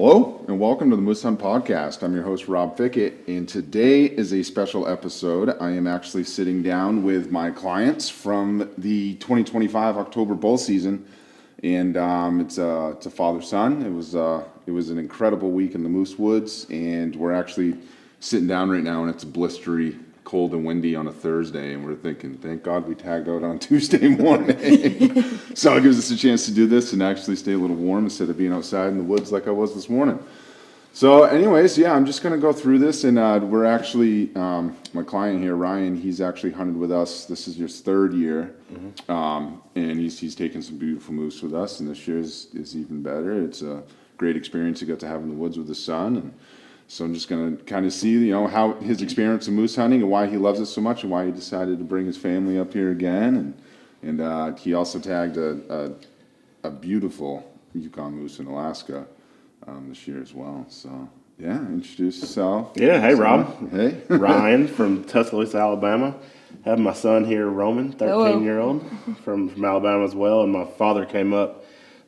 Hello, and welcome to the Moose Hunt Podcast. I'm your host, Rob Fickett, and today is a special episode. I am actually sitting down with my clients from the 2025 October bull season, and it's a father-son. It was an incredible week in the Moose Woods, and we're actually sitting down right now, and it's blistery, cold and windy on a Thursday, and we're thinking, thank God we tagged out on Tuesday morning. So it gives us a chance to do this and actually stay a little warm instead of being outside in the woods like I was this morning. So anyways, yeah, I'm just going to go through this, and we're actually, my client here, Ryan, he's actually hunted with us. This is his third year, and he's taken some beautiful moose with us, and this year is even better. It's a great experience he got to have in the woods with his son, and so I'm just going to kind of see, how his experience in moose hunting and why he loves it so much and why he decided to bring his family up here again. And he also tagged a beautiful Yukon moose in Alaska this year as well. So, yeah, introduce yourself. Yeah, hey, Rob. Hey. Ryan from Tuscaloosa, Alabama. Have my son here, Roman, 13-year-old, from Alabama as well. And my father came up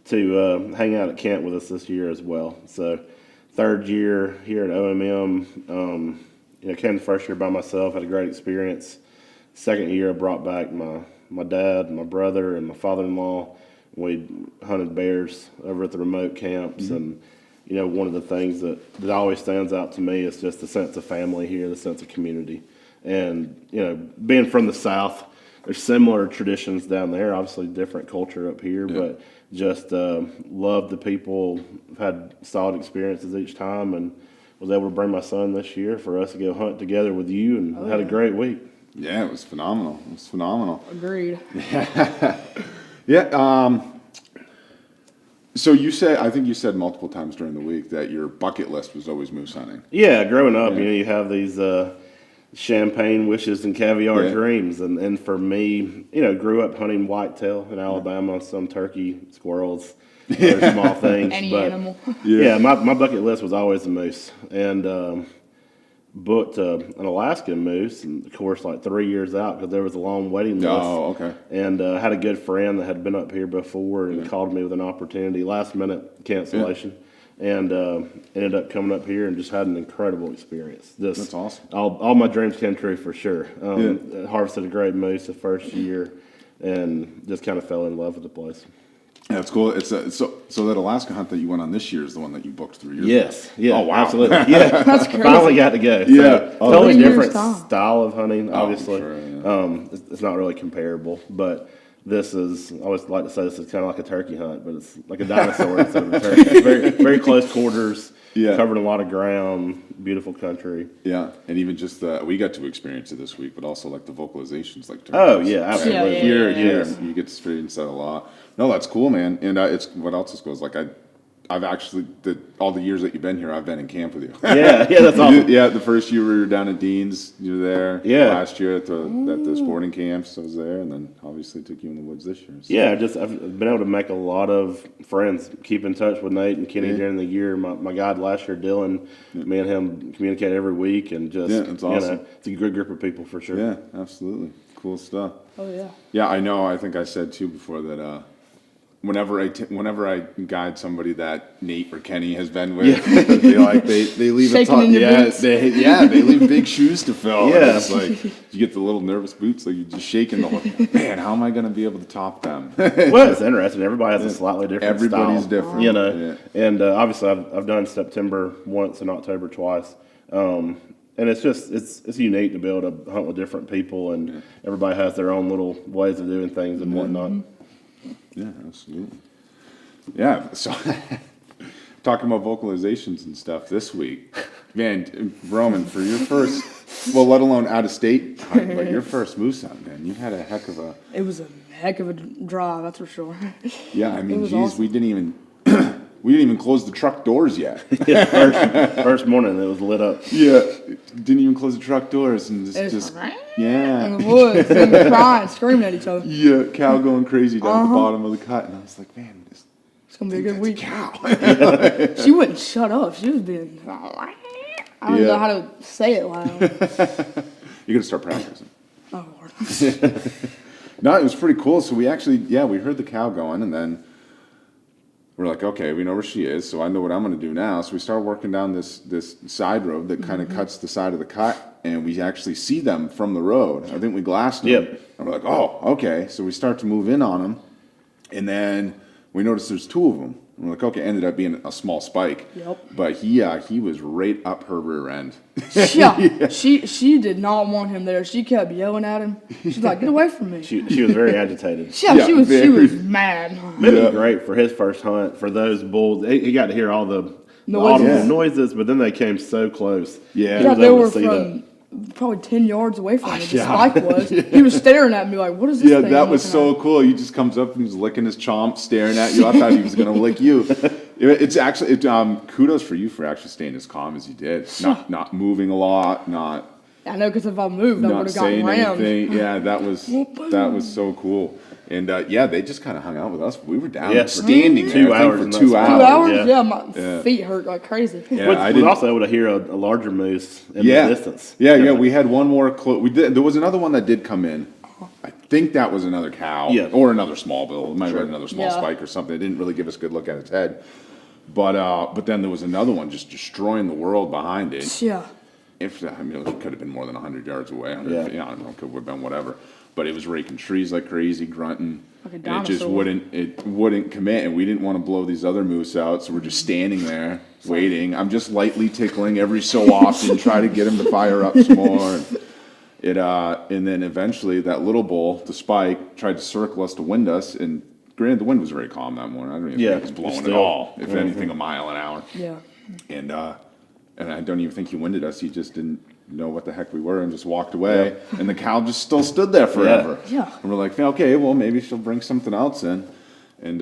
to hang out at camp with us this year as well. So, third year here at OMM, came the first year by myself, had a great experience. Second year, I brought back my dad, my brother, and my father-in-law. We hunted bears over at the remote camps, and one of the things that always stands out to me is just the sense of family here, the sense of community. And, being from the South, there's similar traditions down there, obviously different culture up here, but just love the people. I've had solid experiences each time, and was able to bring my son this year for us to go hunt together with you, and had a great week. Yeah, it was phenomenal. Agreed. Yeah. So I think you said multiple times during the week that your bucket list was always moose hunting. Yeah, growing up, you have these champagne wishes and caviar dreams, and for me, grew up hunting whitetail in Alabama, some turkey, squirrels, other small things. Any but, animal. Yeah, my bucket list was always the moose, and booked an Alaskan moose, and of course, like 3 years out because there was a long waiting list. Oh, okay. And had a good friend that had been up here before and called me with an opportunity, last minute cancellation. And ended up coming up here and just had an incredible experience. That's awesome. All my dreams came true for sure. Harvested a great moose the first year, and just kind of fell in love with the place. Yeah, it's cool. It's so that Alaska hunt that you went on this year is the one that you booked 3 years ago. Yes. Yeah. Oh, wow. Absolutely. Yeah. That's crazy. Finally got to go. So, Yeah. totally different style. style of hunting, obviously. Sure, yeah. It's not really comparable, but this is, I always like to say this is kind of like a turkey hunt, but it's like a dinosaur instead of a turkey. It's very, very close quarters, covered a lot of ground, beautiful country. Yeah, and even just we got to experience it this week, but also like the vocalizations, like turkeys. Oh, yeah, absolutely. Here, Yes. you get to experience that a lot. No, that's cool, man. And it's what else is cool is like I've actually all the years that you've been here, I've been in camp with you. Yeah, that's awesome. Yeah, the first year we were down at Dean's, you were there. Yeah. Last year at the sporting camps, I was there, and then obviously took you in the woods this year. So. Yeah, I've been able to make a lot of friends, keep in touch with Nate and Kenny during the year. My guide last year, Dylan, me and him communicate every week, and just it's awesome. It's a good group of people for sure. Yeah, absolutely, cool stuff. Oh yeah. Yeah, I know. I think I said too before that. Whenever I guide somebody that Nate or Kenny has been with, they leave Shaking in your boots. they leave big shoes to fill. Yeah. And it's like you get the little nervous boots, like you're just shaking the whole. Man, how am I going to be able to top them? Well, it's interesting. Everybody has a slightly different Everybody's style. different. And obviously I've done September once and October twice. And it's just it's unique to be able to hunt with different people, and everybody has their own little ways of doing things and whatnot. Yeah, absolutely. Yeah, so talking about vocalizations and stuff this week, man, Roman, for your first, well, let alone out of state hunt, but your first moose hunt, man, you had a heck of a. It was a heck of a drive, that's for sure. Yeah, I mean, geez, awesome. we didn't even close the truck doors yet. First morning it was lit up. Yeah, didn't even close the truck doors and It was just like, yeah. in the woods, and crying, screaming at each other. Yeah, cow going crazy down at the bottom of the cut, and I was like, man, It's gonna be a good week. cow. She wouldn't shut up. She was being. I don't know how to say it loud. You're gonna start practicing. Oh Lord. No, it was pretty cool. So we actually, we heard the cow going, and then we're like, okay, we know where she is, so I know what I'm going to do now. So we start working down this side road that kind of cuts the side of the cut, and we actually see them from the road. I think we glassed them. Yep. And we're like, oh, okay. So we start to move in on them, and then we notice there's two of them. And we're like, okay, ended up being a small spike. Yep. But he was right up her rear end. Yeah. She did not want him there. She kept yelling at him. She's like, get away from me. She was very agitated. Yeah, she was mad. It was great for his first hunt. For those bulls, he got to hear all the Noises. audible noises, but then they came so close. Yeah. He Yeah, was they able were to see from probably 10 yards away from me. The Yeah. spike was. He was staring at me like, what is this Yeah, thing that was looking so at? cool. He just comes up and he's licking his chomp, staring at you. I thought he was going to lick you. It's actually, kudos for you for actually staying as calm as you did. Not moving a lot, not I know, because if I moved, I would not have gotten saying rammed. anything. Yeah, that was so cool. And yeah, they just kind of hung out with us. We were down Yeah. standing there, 2 I think, hours for in that 2 spot. Two hours. hours? Yeah. Yeah, my feet hurt like crazy. Yeah, But I we didn't. were also able to hear a larger moose in Yeah, the distance. yeah. We had one more. We did. There was another one that did come in. I think that was another cow, Yeah. or another small bill. It might have been another small Yeah. spike or something. It didn't really give us a good look at its head. But then there was another one just destroying the world behind it. Yeah. It could have been more than 100 yards away. Yeah. I don't know. It could have been whatever. But it was raking trees like crazy, grunting. Like a And it just dinosaur. wouldn't commit, and we didn't want to blow these other moose out, so we're just standing there waiting. I'm just lightly tickling every so often, try to get him to fire up some more. And then eventually that little bull, the spike, tried to circle us to wind us, and granted the wind was very calm that morning. I don't even Yeah, think it was blowing at still. all. If anything, a mile an hour. Yeah. And I don't even think he winded us. He just didn't know what the heck we were and just walked away. And the cow just still stood there forever. Yeah. And we're like, okay, well, maybe she'll bring something else in. And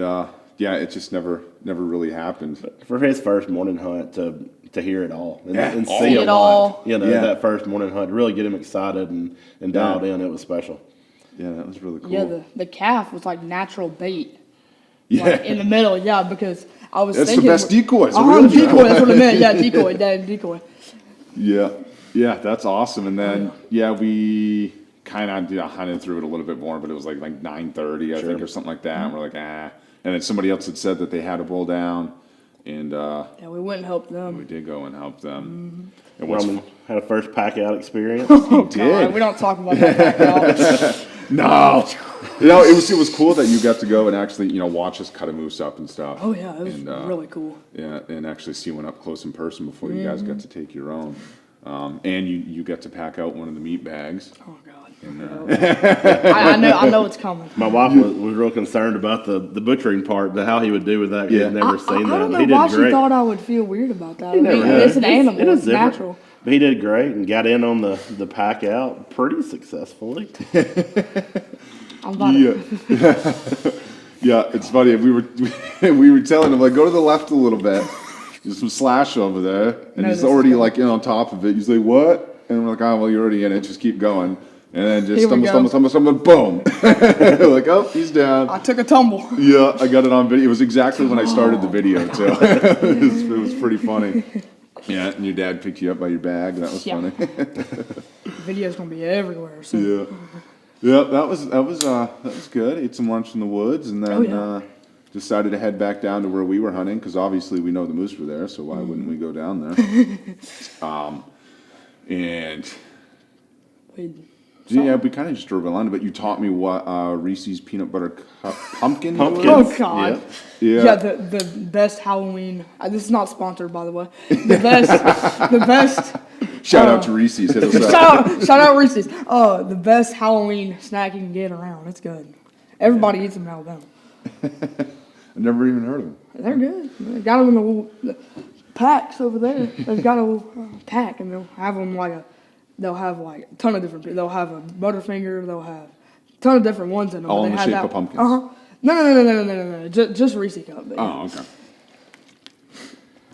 yeah, it just never really happened. For his first morning hunt to hear it all and, Yeah, and all see of it a lot, all. you know, Yeah. that first morning hunt, really get him excited and dialed in. It was special. Yeah, that was really cool. Yeah, the calf was like natural bait. Yeah. Like in the middle, yeah, because I was That's the thinking. best decoys, a Uh-huh, real decoy, that's what I meant. Yeah, decoy, dad, decoy. Yeah, that's awesome. And then we kind of hunted through it a little bit more, but it was like 9:30, I think, or something like that. And we're like, ah. And then somebody else had said that they had a bull down, and Yeah, we went and helped we them. did go and help them. And what's Roman had a first pack out experience. Oh, did. God, we don't talk about that back now. No, it was cool that you got to go and actually watch us cut a moose up and stuff. Oh, yeah, it was And, really cool. Yeah, and actually see one up close in person before you guys got to take your own. And you got to pack out one of the meat bags. Oh, God. I know it's coming. My wife was real concerned about the butchering part, but how he would do with that. He had never seen that. I don't know He did why she great. thought I would feel weird about that. I never mean, has. it's an animal. It is It's different. natural. But he did great and got in on the pack out pretty successfully. I'm about Yeah. to. Yeah, it's funny. We were telling him, like, go to the left a little bit. There's some slash over there. And No, he's this already is- like in on top of it. He's like, what? And we're like, oh, well, you're already in it. Just keep going. And then just Here we stumble, boom. Like, oh, he's down. I took a tumble. Yeah, I got it on video. It was exactly when I started the video, too. It was pretty funny. Yeah, and your dad picked you up by your bag. That was Yeah. funny. Video's gonna be everywhere. So. Yeah. Yeah, that was good. Ate some lunch in the woods, and then Oh, yeah. decided to head back down to where we were hunting because obviously we know the moose were there, so why wouldn't we go down there? And yeah, we kind of just drove around, but you taught me what Reese's peanut butter pumpkin. Pumpkin. Oh, God. Yeah. Yeah, the best Halloween. This is not sponsored, by the way. The best. Shout out to Reese's. Hit us up. Shout out Reese's. The best Halloween snack you can get around. It's good. Everybody eats them in Alabama. I've never even heard of them. They're good. They got them in the little packs over there. They've got a little pack, and they'll have them they'll have like a ton of different. They'll have a Butterfinger. They'll have a ton of different ones in them. All but in they the have shape that- of pumpkins. No. Just Reese cup. Baby. Oh, okay.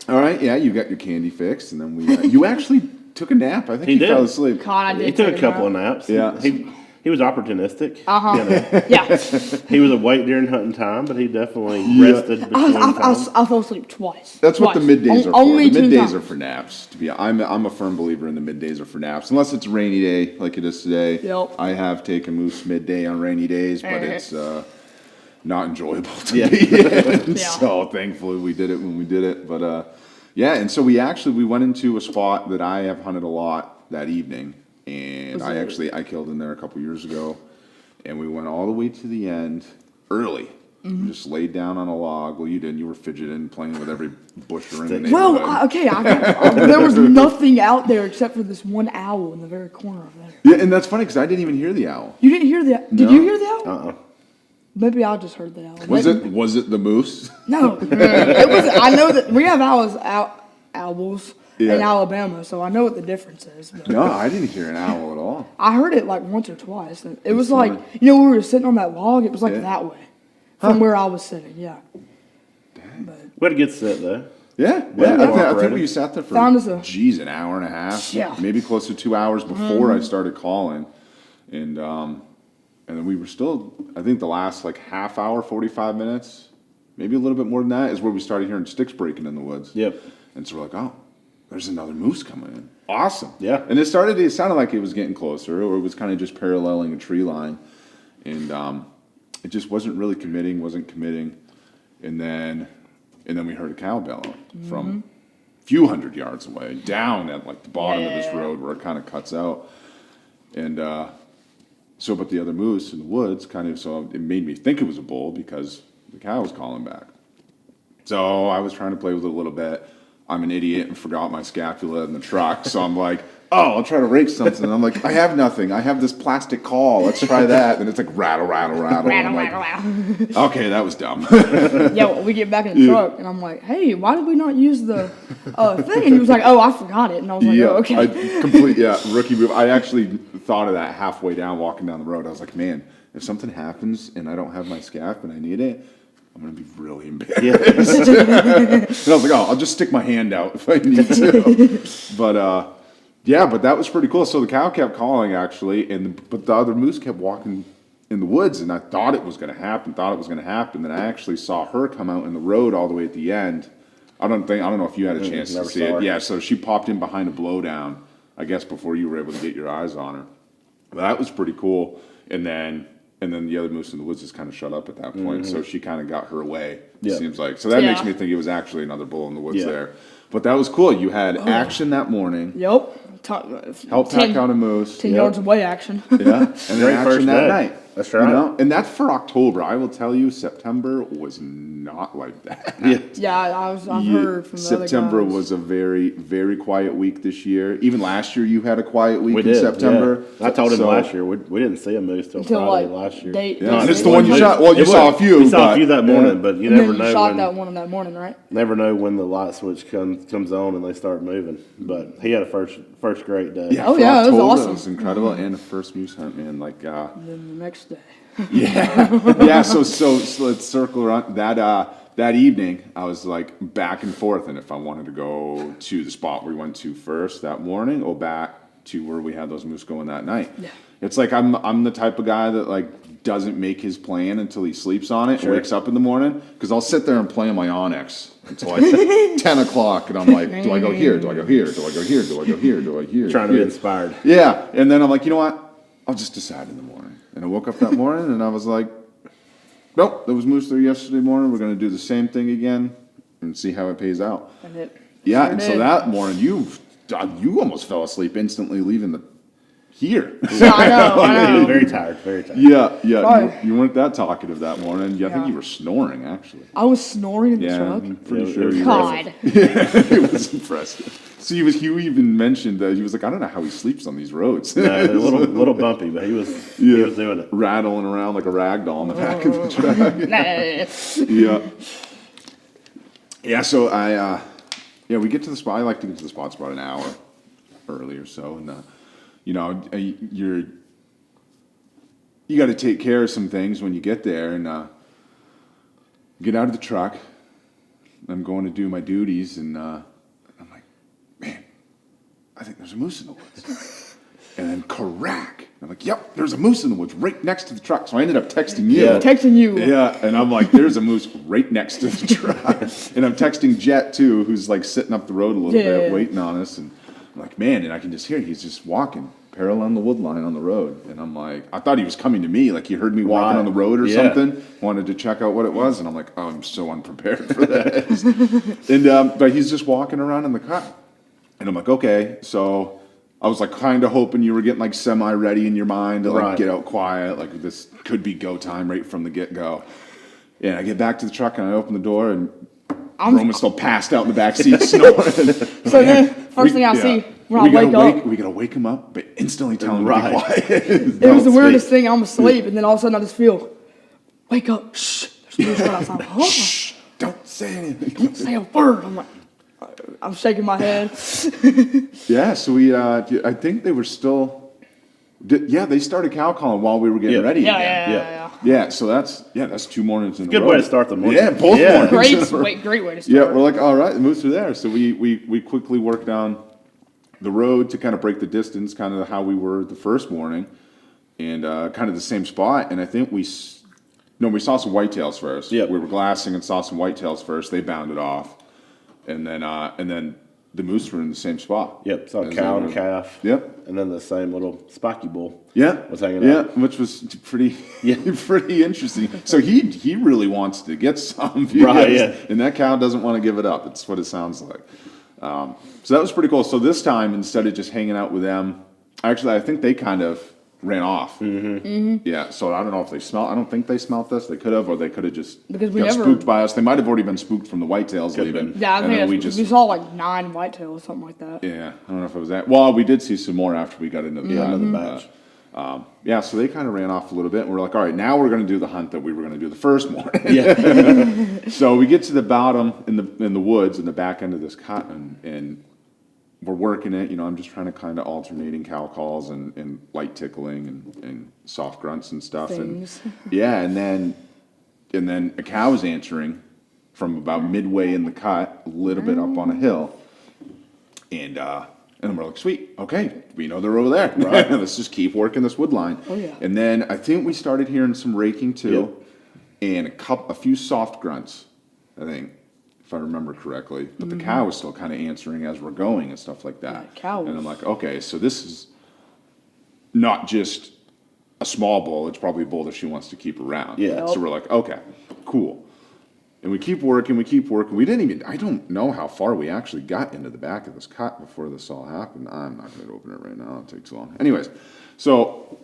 All right, yeah, you got your candy fixed, and then we. You actually took a nap. I think He you did. fell asleep. God, I He did. took take a couple of nap. naps. Yeah. He was opportunistic. Uh-huh. You know. Yeah. He was awake during hunting time, but he definitely Yeah. rested between times. I fell asleep twice. That's what the Twice. middays are for. Only The two middays times. are for naps. I'm a firm believer in the middays are for naps, unless it's a rainy day like it is today. Yep. I have taken moose midday on rainy days, but it's not enjoyable to Yeah. be in. Yeah. So thankfully we did it when we did it. But yeah, and so we went into a spot that I have hunted a lot that evening, and I killed in there a couple years ago, and we went all the way to the end early. We just laid down on a log. Well, you didn't. You were fidgeting, playing with every bush around the neighborhood. Well, there was nothing out there except for this one owl in the very corner of there. Yeah, and that's funny because I didn't even hear the owl. You didn't hear the? Did No. you hear the owl? Uh-uh. Maybe I just heard the owl. Was it the moose? No, it was. I know that we have owls in Yeah. Alabama, so I know what the difference is. But No, I didn't hear an owl at all. I heard it like once or twice. And it was funny. like, you know, we were sitting on that log. It was like Yeah. that way from where I was sitting. Yeah. But We had a good set though. Yeah, Well, I think operated. we sat there for Found us a- an hour and a half, Yeah. maybe close to 2 hours before I started calling, and then we were still. I think the last like half hour, 45 minutes, maybe a little bit more than that, is where we started hearing sticks breaking in the woods. Yep. And so we're like, oh, there's another moose coming in. Awesome. Yeah. And it sounded like it was getting closer, or it was kind of just paralleling a tree line, and it just wasn't really wasn't committing, and then we heard a cow bellow from a few hundred yards away, down at like the bottom of this road where it kind of cuts out. And but the other moose in the woods so it made me think it was a bull because the cow was calling back. So I was trying to play with it a little bit. I'm an idiot and forgot my scapula in the truck. So I'm like, oh, I'll try to rake something. And I'm like, I have nothing. I have this plastic call. Let's try that. And it's like rattle, rattle, rattle. And I'm like, okay, that was dumb. yeah, we get back in the truck, and I'm like, hey, why did we not use the thing? And he was like, oh, I forgot it. And I was like, oh, okay. Rookie move. I actually thought of that halfway down, walking down the road. I was like, man, if something happens and I don't have my scap and I need it, I'm going to be really embarrassed. Yeah. And I was like, oh, I'll just stick my hand out if I need to. But that was pretty cool. So the cow kept calling, actually, but the other moose kept walking in the woods, and I thought it was going to happen, Then I actually saw her come out in the road all the way at the end. I don't know if you had a chance to never see saw it. her. Yeah, so she popped in behind a blowdown, I guess, before you were able to get your eyes on her. But that was pretty cool. And then the other moose in the woods just kind of shut up at that point, so she kind of got her way, it Yeah. seems like. So that makes Yeah. me think it was actually another bull in the woods Yeah. there. But that was cool. You had action that morning, Yep. helped pack out a moose. 10 yards away action. Yeah, and then Great action first that day. night. That's right. And that's for October. I will tell you, September was not like that. Yeah. Yeah, I've heard from the September other guys. was a very, very quiet week this year. Even last year, you had a quiet week We in did. September. Yeah. I told him So- last year we didn't see a moose till Until, Friday like, last year. Yeah, and it's the one you shot. Well, you saw a few. We saw a but- few that morning, but you And never then you know shot when. that one that morning, right? Never know when the light switch comes on and they start moving. But he had a first great day. Yeah, Oh, for yeah, it was October, awesome. It was incredible, and the first moose hunt, man. Like, And then the next day. yeah. So let's circle around that evening. I was like back and forth, and if I wanted to go to the spot we went to first that morning, or back to where we had those moose going that night. Yeah. It's like I'm the type of guy that like doesn't make his plan until he sleeps on it and wakes up in the morning, because I'll sit there and play on my Onyx until like 10 o'clock, and I'm like, do I go here? Do I go here? Do I go here? Do I go here? Do I here? Trying to be inspired. Yeah, and then I'm like, you know what? I'll just decide in the morning. And I woke up that morning and I was like, nope, there was moose there yesterday morning. We're going to do the same thing again and see how it pays out. And it Yeah, sure and so did. that morning you almost fell asleep instantly leaving the here. Yeah, I know. I He was know. very tired, very tired. Yeah. Sorry. You weren't that talkative that morning. Yeah, I think Yeah. you were snoring actually. I was snoring in the Yeah, truck. I'm pretty Yeah, sure it you God. It was impressive. So he even mentioned that he was like, I don't know how he sleeps on these roads. No, they're a little bumpy, but he was doing it. Rattling around like a rag doll in the back of the truck. Yeah. Yeah, so we get to the spot. I like to get to the spots about an hour early or so. And, you got to take care of some things when you get there and get out of the truck. I'm going to do my duties, and I'm like, man, I think there's a moose in the woods. And then crack. I'm like, yep, there's a moose in the woods right next to the truck. So I ended up texting you. Yeah. Texting you. Yeah, and I'm like, there's a moose right next to the truck. And I'm texting Jet, too, who's like sitting up the road a little bit, Yeah. waiting on us. And I'm like, man, and I can just hear he's just walking parallel the wood line on the road. And I'm like, I thought he was coming to me, like he heard me walking Right. on the road or Yeah. something, wanted to check out what it was. And I'm like, oh, I'm so unprepared for this. And, but he's just walking around in the cut. And I'm like, okay. So I was like kind of hoping you were getting like semi-ready in your mind to like Right. get out quiet. Like this could be go time right from the get-go. And I get back to the truck and I open the door and Roman's still passed out in the back seat snoring. So then, first thing I see when I wake up, we gotta wake him up, but instantly tell him Right. to be quiet. it was the weirdest thing. I'm asleep, and then all of a sudden I just feel, wake up, shh. There's moose right outside. Huh? Shh, don't say anything. Don't say a word. I'm like, I'm shaking my head. Yeah, so we, I think they were still, they started cow calling while we were getting Yeah. ready Yeah, again. yeah. Yeah, so that's 2 mornings in a Good row. way to start the morning. Yeah, both Yeah. mornings. Great way to start. Yeah, we're like, all right, the moose are there. So we quickly worked down the road to kind of break the distance, kind of how we were the first morning, and kind of the same spot. And I think we saw some whitetails first. Yep. We were glassing and saw some whitetails first. They bounded off, and then the moose were in the same spot. Yep, saw a As cow they and a were- calf. Yep. And then the same little spiky bull. Yeah, Was hanging yeah, out. which was pretty, Yeah. pretty interesting. So he really wants to get some, Right, yeah. and that cow doesn't want to give it up. That's what it sounds like. So that was pretty cool. So this time, instead of just hanging out with them, actually, I think they kind of ran off. Mm-hmm. Yeah. So I don't know if they smelled. I don't think they smelled us. They could have, or they could have just Because we got never- spooked by us. They might have already been spooked from the whitetails Could've leaving. been. Yeah, I and think then we saw like 9 whitetails, something like that. Yeah, I don't know if it was that. Well, we did see some more after we got into the Another batch. batch. Yeah, so they kind of ran off a little bit, and we're like, all right, now we're going to do the hunt that we were going to do the first morning. Yeah. So we get to the bottom in the woods in the back end of this cotton, and we're working it. I'm just trying to kind of alternating cow calls and light tickling and soft grunts and stuff. Things. And yeah, and then a cow is answering from about midway in the cut, a little bit up on a hill, and we're like, sweet, okay, we know they're over there. Right. Let's just keep working this wood line. Oh, yeah. And then I think we started hearing some raking too, and a few soft grunts, I think, if I remember correctly. But the cow was still kind of answering as we're going and stuff like that. Yeah, cow And I'm was- like, okay, so this is not just a small bull, it's probably a bull that she wants to keep around. Yeah. So we're like, okay, cool. And we keep working. I don't know how far we actually got into the back of this cut before this all happened. I'm not going to open it right now. It'll take too long. Anyways, so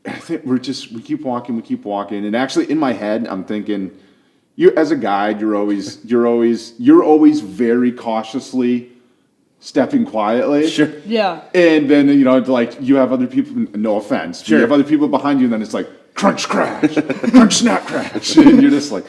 I think we keep walking. And actually in my head, I'm thinking, you as a guide, you're always very cautiously stepping quietly. Sure. Yeah. And then, like you have other people, no offense, but you have other people behind you, and then it's like crunch, crash, crunch, snap, crash. And you're just like,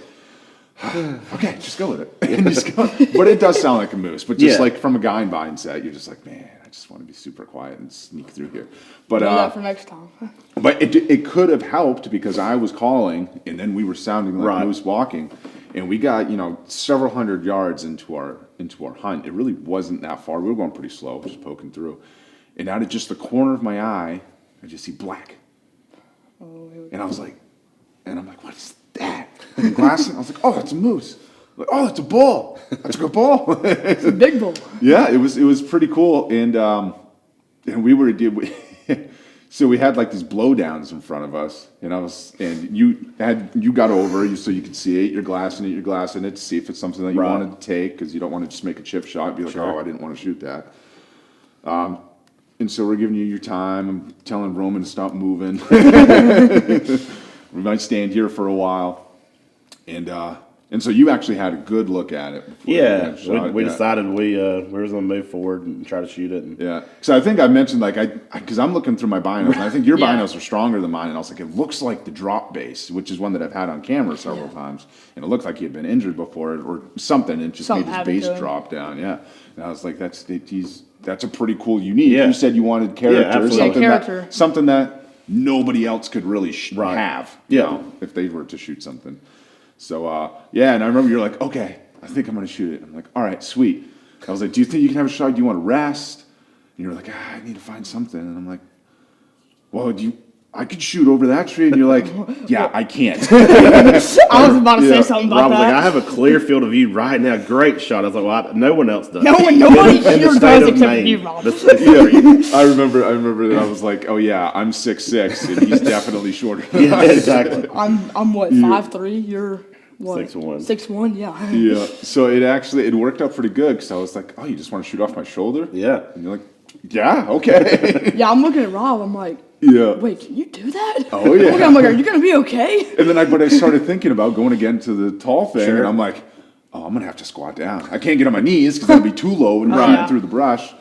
okay, just go with it. And just go. But it does sound like a moose. But just Yeah. like from a guy mindset, you're just like, man, I just want to be super quiet and sneak through here. But Do that for next time. but it could have helped because I was calling, and then we were sounding like Right. moose walking, and we got several hundred yards into our hunt. It really wasn't that far. We were going pretty slow, just poking through, and out of just the corner of my eye, I just see black, Oh, here we and I'm like, what is that? And glassing, I was like, oh, that's a moose. Like, oh, that's a bull. That's a good bull. It's a big bull. Yeah, it was pretty cool, and so we had like these blowdowns in front of us, and you got over so you could see it. You're glassing it to see if it's something that you Right. wanted to take, because you don't want to just make a chip shot and be like, Sure. oh, I didn't want to shoot that. And so we're giving you your time. I'm telling Roman to stop moving. We might stand here for a while, and so you actually had a good look at it. Before you Yeah. had shot. We Yeah. decided we were going to move forward and try to shoot it. And Yeah, so I think I mentioned because I'm looking through my binos, and I think your Yeah. binos are stronger than mine, and I was like, it looks like the drop base, which is one that I've had on camera several times, and it looks like he had been injured before or something, and it just Something made his happened base to him. drop down. Yeah, and I was like, that's a pretty cool, unique. Yeah. You said you wanted character, absolutely. something Yeah, that character. something that nobody else could really Right. have, Yeah. if they were to shoot something. So yeah, and I remember you're like, okay, I think I'm gonna shoot it. I'm like, all right, sweet. I was like, do you think you can have a shot? Do you want to rest? And you were like, I need to find something. And I'm like, well, I could shoot over that tree. And you're like, yeah, I can't. I was about to say something about Rob was that. like, I have a clear field of view right now. Great shot. I was like, well, no one else does. Nobody In the here state does of except Maine. you, Rob. I remember that I was like, oh yeah, I'm 6'6", and he's definitely shorter than Yeah, I am. exactly. I'm what, 5'3"? You're what? 6'1". 6'1", yeah. Yeah, so it worked out pretty good because I was like, oh, you just want to shoot off my shoulder? Yeah. And you're like, yeah, okay. Yeah, I'm looking at Rob. I'm like, Yeah. wait, can you do that? Oh, yeah. I'm like, are you gonna be okay? And then I started thinking about going again to the tall thing, Sure. and I'm like, oh, I'm gonna have to squat down. I can't get on my knees because that'd be too low and running Yeah. through the brush.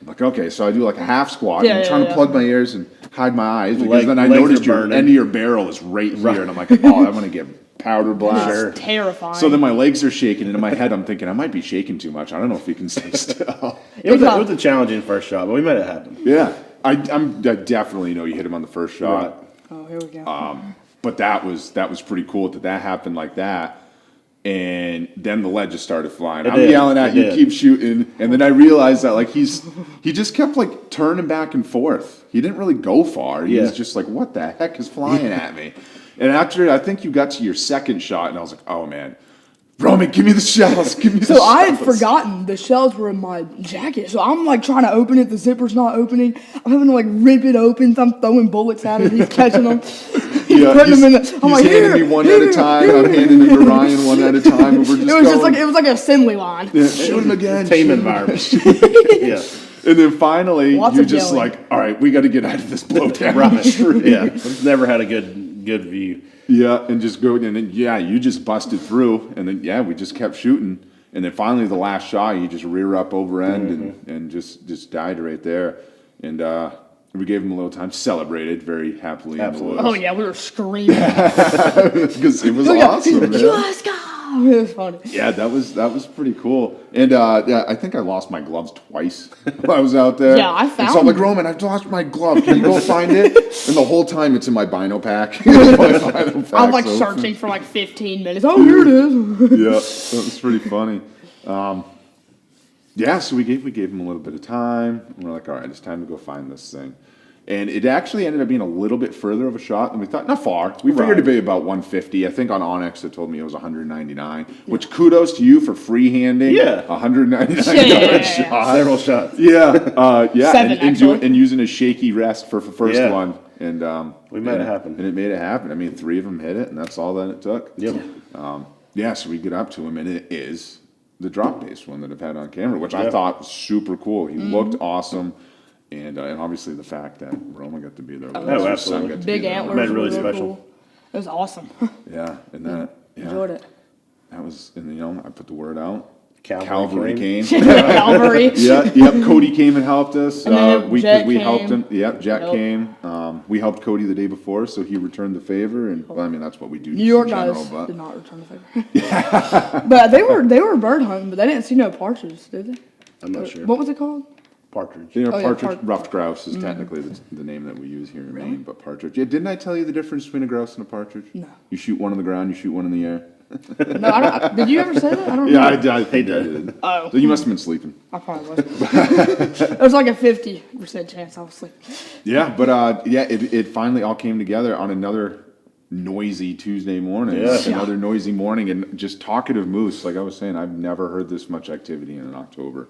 I'm like, okay, so I do like a half squat. Yeah, I'm yeah, trying yeah. to plug my ears and hide my eyes because Leg- then I legs noticed are your burning. end of your barrel is right here, and I'm like, oh, I'm gonna get powder blast. Sure. It's terrifying. So then my legs are shaking, and in my head I'm thinking I might be shaking too much. I don't know if you can stay still. It was a challenging first shot, but we made it happen. Yeah, I definitely know you hit him on the first shot. Right. Oh, here we go. But that was pretty cool that happened like that. And then the lead just started flying. I'm did. yelling at It you, did. keep shooting. And then I realized that like he just kept like turning back and forth. He didn't really go far. He was Yeah. just like, what the heck is flying at me? And after I think you got to your second shot, and I was like, oh man, Roman, give me the shells. Give me the So shells. I had forgotten the shells were in my jacket. So I'm like trying to open it. The zipper's not opening. I'm having to like rip it open. So I'm throwing bullets at it. He's catching them. He's Yeah, putting he's, them in he's I'm like, handing here, me one here, at a time. I'm handing it to Ryan one at a time. And we're just It was just going, like, it was like an assembly line. yeah, shoot him again. Team shoot him. environment. Yeah. And then finally, Lots you're of just yelling. like, all right, we got to get out of this blowdown. Right. Yeah. We've never had a good view. Yeah, and just go, and then, yeah, you just busted through, and then, yeah, we just kept shooting. And then finally, the last shot, you just rear up over end and just died right there. And we gave him a little time, celebrated very happily. Absolutely. Oh, yeah, we were screaming. Because it was awesome, man. Let's go. It was funny. Yeah, that was pretty cool. And yeah, I think I lost my gloves twice while I was out there. Yeah, I And so I'm found like, Roman, I've lost my glove. Can you go find it? And the whole time it's in my bino pack. I was like searching for like 15 minutes. Oh, here it is. Yeah, that was pretty funny. Yeah, so we gave him a little bit of time. And we're like, all right, it's time to go find this thing. And it actually ended up being a little bit further of a shot than we thought. Not far. We figured it'd be about 150. I think on Onyx it told me it was 199. Which kudos to you for freehanding. Yeah. $199 Yeah. shot. Several shots. Yeah, yeah, 7, and using a shaky rest for the first Yeah. one. And We made it happen. And it made it happen. I mean, 3 of them hit it, and that's all that it took. Yep. Yeah, so we get up to him, and it is the drop-based one that I've had on camera, which I Yep. thought was super cool. He looked awesome, and obviously the fact that Roma got to be there. with us, Oh, his son absolutely. got to Big be there. antlers. Made it really were special. Cool. It was awesome. Yeah, and that, yeah, Enjoyed it. that was, and you know, I put the word out. Calvary came. Calvary. Yep. Cody came and helped us. And then We Jack helped came. him. Yep, Jack Yep. came. We helped Cody the day before, so he returned the favor. And well, I mean, that's what we do. New York in general, guys but did not return the favor. But they were bird hunting, but they didn't see no partridge, did they? I'm not sure. What was it called? Partridge. You know, Oh, yeah, partridge, ruffed grouse is technically the name that we use here in Maine, but partridge. Yeah, didn't I tell you the difference between a grouse and a partridge? No. You shoot one on the ground, you shoot one in the air. No, I don't. Did you ever say that? I don't. Yeah, know. I think I did. Oh. So you must have been sleeping. I probably was. There was like a 50% chance I was sleeping. Yeah, but yeah, it finally all came together on another noisy Tuesday morning. Yeah. Another noisy morning, and just talkative moose. Like I was saying, I've never heard this much activity in October,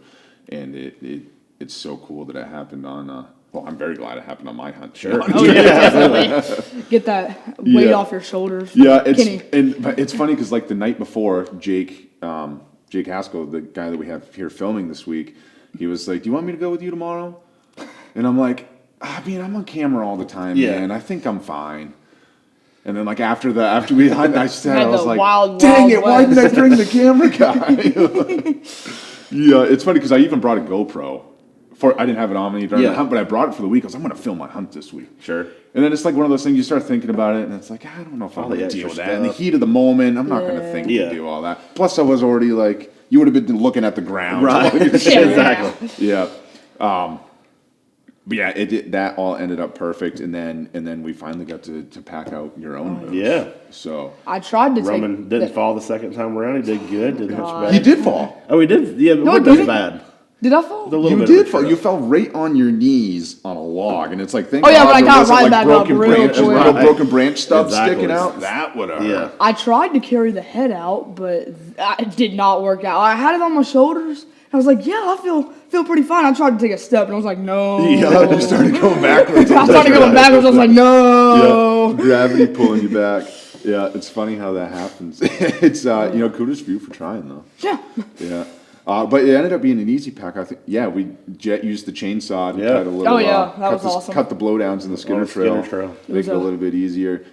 and it's so cool that it happened on. Well, I'm very glad it happened on my hunt. Sure. Oh yeah, definitely. Get that weight Yeah. off your shoulders. Yeah, Kenny. but it's funny because like the night before, Jake Haskell, the guy that we have here filming this week, he was like, "Do you want me to go with you tomorrow?" And I'm like, "I mean, I'm on camera all the time, Yeah. man. I think I'm fine." And then like after we hunt, I said, Had I was the like, wild, "Dang wild it! Why west." did I bring the camera guy?" Yeah, it's funny because I even brought a GoPro. I didn't have it on me during the hunt, but I brought it for the week. I was like, I'm going to film my hunt this week. Sure. And then it's like one of those things you start thinking about it, and it's like, I don't know if I All want the to deal extra with that. In the stuff. heat of the moment, I'm not going to think Yeah. to do all that. Plus, I was already like, you would have been looking at the ground. Right. Yeah. Exactly. Yeah. But yeah, that all ended up perfect, and then we finally got to pack out your own moose. Yeah. So I tried to Roman take. didn't fall the second time around. He did good. Didn't hit you he bad. did fall. Oh, he did. Yeah, but No, what he was didn't. bad? Did I fall? The little You bit of did a fall. trip. You fell right on your knees on a log, and it's like, thank Oh, yeah, God but I there got wasn't, right like, back up broken real branches, quick. little broken branch stubs Exactly. sticking out. That would have hurt. Yeah. I tried to carry the head out, but it did not work out. I had it on my shoulders. I was like, yeah, I feel pretty fine. I tried to take a step, and I was like, no. Yeah, you started going backwards. I started going backwards. I was like, no. Yeah, gravity pulling you back. Yeah, it's funny how that happens. It's kudos for you for trying though. Yeah. Yeah. But it ended up being an easy pack. I think. Yeah, Jet used the chainsaw to cut a little. Oh, yeah, that was awesome. Cut the blowdowns in the Skinner Trail. Make it a little bit easier.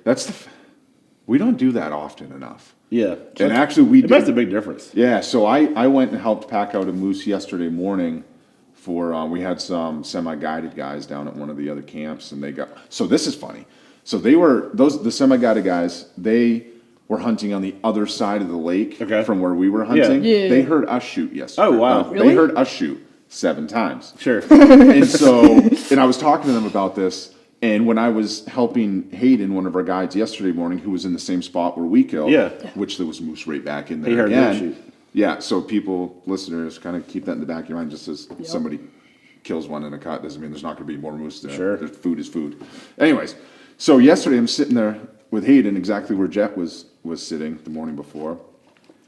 We don't do that often enough. Yeah. And actually, it makes a big difference. Yeah. So I went and helped pack out a moose yesterday morning. We had some semi-guided guys down at one of the other camps, and so this is funny. So the semi-guided guys, they were hunting on the other side of the lake from where we were hunting. Yeah. They heard us shoot yesterday. Oh, wow. Really? They heard us shoot 7 times. Sure. And I was talking to them about this, and when I was helping Hayden, one of our guides yesterday morning, who was in the same spot where we killed, which there was moose right back in there He heard again. them shoot. Yeah, so listeners, kind of keep that in the back of your mind. Just as somebody kills one in a cut doesn't mean there's not going to be more moose there. Sure. Food is food. Anyways, so yesterday I'm sitting there with Hayden, exactly where Jet was sitting the morning before,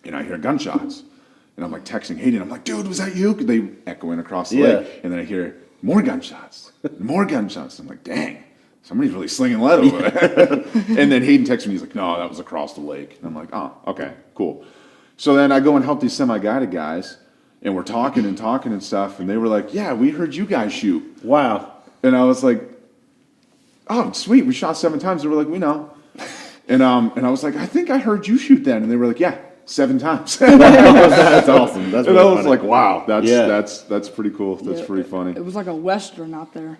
and I hear gunshots. And I'm like texting Hayden. I'm like, dude, was that you? They echoing across the lake. And then I hear more gunshots, more gunshots. I'm like, dang, somebody's really slinging lead over there. And then Hayden texts me. He's like, no, that was across the lake. And I'm like, oh, okay, cool. So then I go and help these semi-guided guys, and we're talking and stuff. And they were like, yeah, we heard you guys shoot. Wow. And I was like, oh, sweet, we shot 7 times. They were like, we know. And I was like, I think I heard you shoot then. And they were like, yeah, 7 times. That's awesome. That's And really I was funny. like, wow, that's pretty cool. That's Yeah, pretty funny. It was like a Western out there.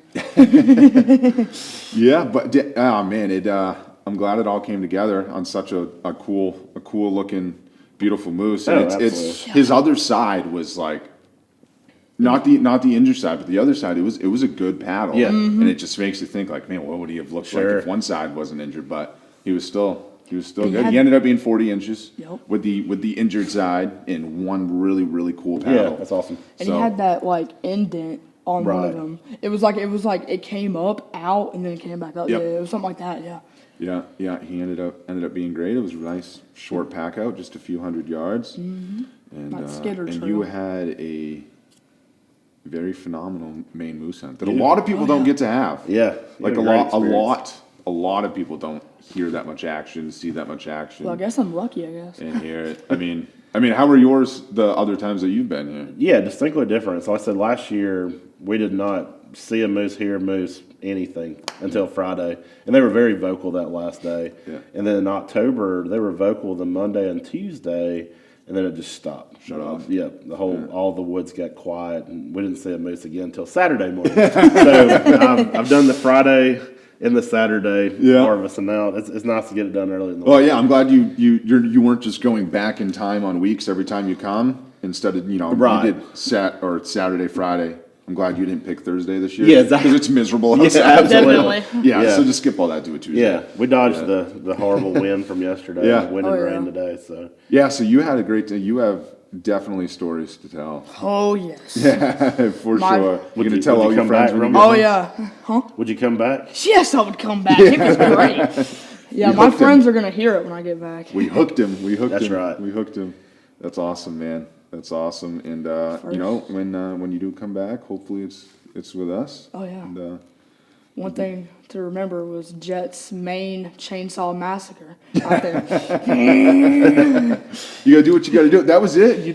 Yeah, but I'm glad it all came together on such a cool looking, beautiful moose. And it's his other side was like, not the injured side, but the other side. It was a good paddle. Yeah. And it just makes you think like, man, what would he have looked like if one side wasn't injured? But he was still good. He ended up being 40 inches with the injured side in one really, really cool paddle. Yeah, that's awesome. And he had that like indent on one of them. It was like it came out and then it came back up. Yep. Yeah, it was something like that. Yeah. Yeah. He ended up being great. It was a nice short pack out, just a few hundred yards. Mm-hmm. And you had a very phenomenal Maine moose hunt that a lot of people don't get to have. Yeah. Like a lot of people don't hear that much action, see that much action. Well, I guess I'm lucky. I guess. And hear it. I mean, how were yours the other times that you've been here? Yeah, distinctly different. So I said last year we did not see a moose, hear a moose, anything until Friday, and they were very vocal that last day. Yeah. And then in October they were vocal the Monday and Tuesday, and then it just stopped. Shut off. Yeah, all the woods got quiet, and we didn't see a moose again until Saturday morning. So I've done the Friday and the Saturday harvest, and now it's nice to get it done early in the Well, yeah, I'm glad you weren't just going back in time on weeks every time you come. Instead of you did Saturday, Friday. I'm glad you didn't pick Thursday this year. Yeah, exactly. Because it's miserable outside. Definitely. Yeah, so just skip all that. Do it Tuesday. Yeah, we dodged the horrible wind from yesterday. Yeah. The wind and rain today. So so you had a great day. You have definitely stories to tell. Oh yes. Yeah, for sure. You're gonna tell all your friends. Oh yeah. Huh? Would you come back? Yes, I would come back. It was great. Yeah, my friends are gonna hear it when I get back. We hooked him. That's right. We hooked him. That's awesome, man. That's awesome. And when you do come back, hopefully it's with us. Oh yeah. And, one thing to remember was Jet's Maine chainsaw massacre out there. You gotta do what you gotta do. That was it.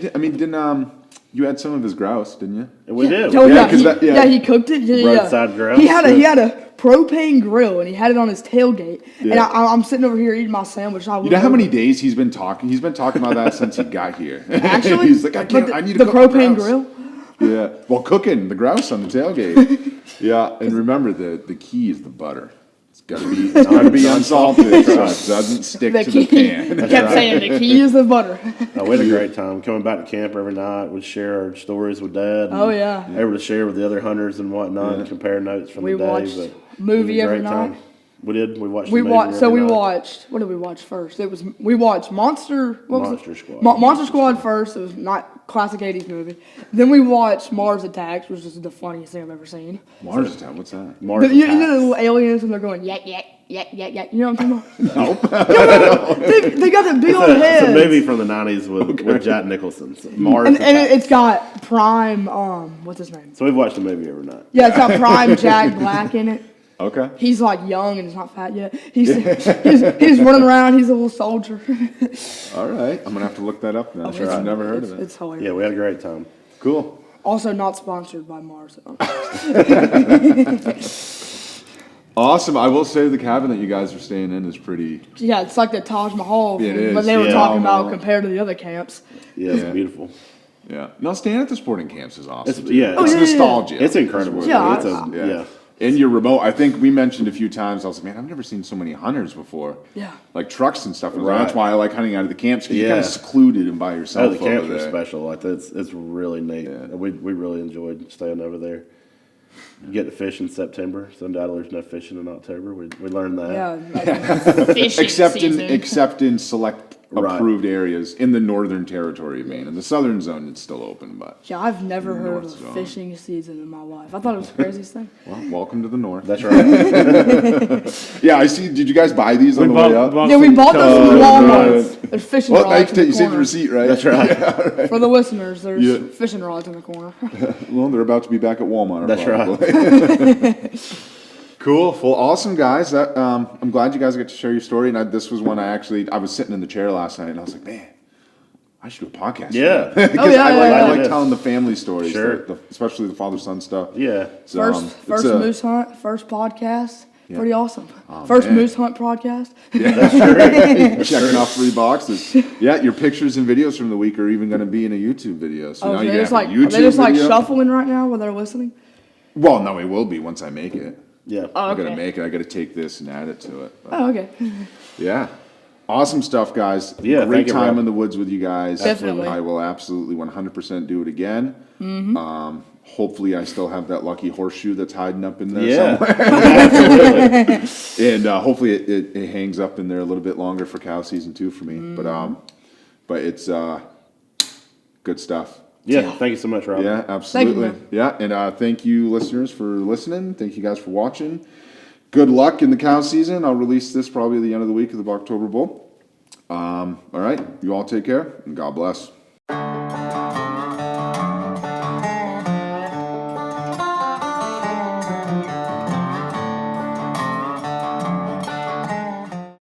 You had some of his grouse, didn't you? We did. Oh, Yeah, he cooked it. Roadside grouse. He had a propane grill and he had it on his tailgate. Yeah. And I'm sitting over here eating my sandwich. You know how many days he's been talking? He's been talking about that since he got here. Actually, he's like, I need to cook propane grouse. grill. Yeah, well, cooking the grouse on the tailgate. Yeah, and remember the key is the butter. It's gotta be unsalted so it doesn't stick to the pan. He kept saying the key is the butter. We had a great time coming back to camp every night. We'd share our stories with Dad. Oh yeah. Able to share with the other hunters and whatnot, and compare notes from the day. We watched movie every night. We did. We watched. We the movie watched. So every we night. watched. What did we watch first? We watched Monster. What was Monster it? Squad. Monster Squad first. It was not classic '80s movie. Then we watched Mars Attacks, which is the funniest thing I've ever seen. Mars Attack, what's that? Mars You know the Attacks. little aliens and they're going yak yak yak yak yak. You know what I'm talking about? Nope. They got that big old It's head. a movie from the 90s with Jack Nicholson. So Mars And Attacks. it's got Prime. What's his name? So we've watched the movie every night. Yeah, it's got Prime Jack Black in it. Okay. He's like young and he's not fat yet. He's running around. He's a little soldier. All right. I'm going to have to look that up then. It's- I've never heard of it. It's hilarious. Yeah, we had a great time. Cool. Also not sponsored by Mars. Awesome. I will say the cabin that you guys are staying in is pretty. Yeah, it's like the Taj Mahal. It thing, is, But they were yeah. talking Mahal. about compared to the other camps. Yeah, it's Yeah. beautiful. Yeah. No, staying at the sporting camps is awesome. It's- too. yeah. Oh, It's yeah, yeah, yeah. nostalgia. It's incredible. Yeah, It's yeah. And you're remote. I think we mentioned a few times. I was like, man, I've never seen so many hunters before. Yeah. Like trucks and stuff. And Right. that's why I like hunting out of the camps because you're kind Yeah. of secluded and by Oh, yourself. the camps over are there. special. Like it's really neat. Yeah. We really enjoyed staying over there. You get to fish in September. So undoubtedly there's no fishing in October. We learned that. Yeah. Fishing season. Except in select Right. approved areas in the northern territory of Maine. In the southern zone, it's still open. But Yeah, I've never heard of North a Zone. fishing season in my life. I thought it was the craziest thing. well, welcome to the north. That's right. Yeah, I see. Did you guys buy these on the way up? Yeah, we bought those from Walmart. Walmart. There's fishing Well, rods in you the see the corner. receipt, right? That's right. For the listeners, there's Yeah. fishing rods in the corner. Well, they're about to be back at Walmart. That's right. Cool. Well, awesome, guys. That I'm glad you guys get to share your story. And this was one I was sitting in the chair last night, and I was like, man, I should do a podcast. Yeah. Because Oh, yeah, I yeah. like telling the family stories, Sure. especially the father-son stuff. Yeah. So, First it's a- moose hunt, first podcast. Yeah. Pretty awesome. First man. moose hunt podcast. checking off 3 boxes. Yeah, your pictures and videos from the week are even going to be in a YouTube video. So Oh, now they you just have like a YouTube are they just like video. shuffling right now while they're listening? Well, no, it will be once I make it. Yeah. Oh, I got to okay. make it. I got to take this and add it to it. But, Oh, okay. yeah. Awesome stuff, guys. Yeah, Great thank you, time Rob. in the woods with you guys. Definitely. I will absolutely 100% do it again. Mm-hmm. Hopefully, I still have that lucky horseshoe that's hiding up in there Yeah. somewhere. And hopefully, it hangs up in there a little bit longer for cow season 2 for me. Mm-hmm. But it's good stuff. Yeah. Thank you so much, Rob. Yeah, absolutely. man. Yeah, and thank you, listeners, for listening. Thank you guys for watching. Good luck in the cow season. I'll release this probably at the end of the week of the October Bull. All right, you all take care, and God bless.